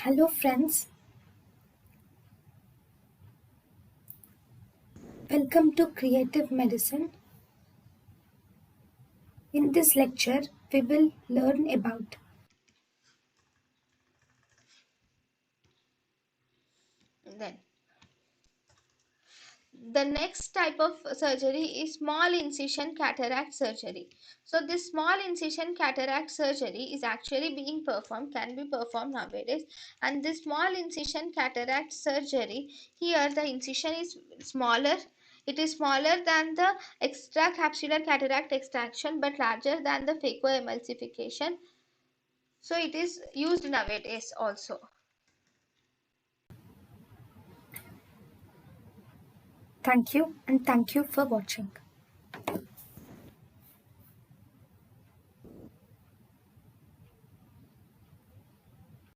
Hello friends, welcome to Creative Medicine. In this lecture, we will learn about Then the next type of surgery is small incision cataract surgery. So this small incision cataract surgery is actually being performed, can be performed nowadays. And this small incision cataract surgery, here the incision is smaller. It is smaller than the extracapsular cataract extraction but larger than the phacoemulsification. So it is used nowadays also. thank you and thank you for watching.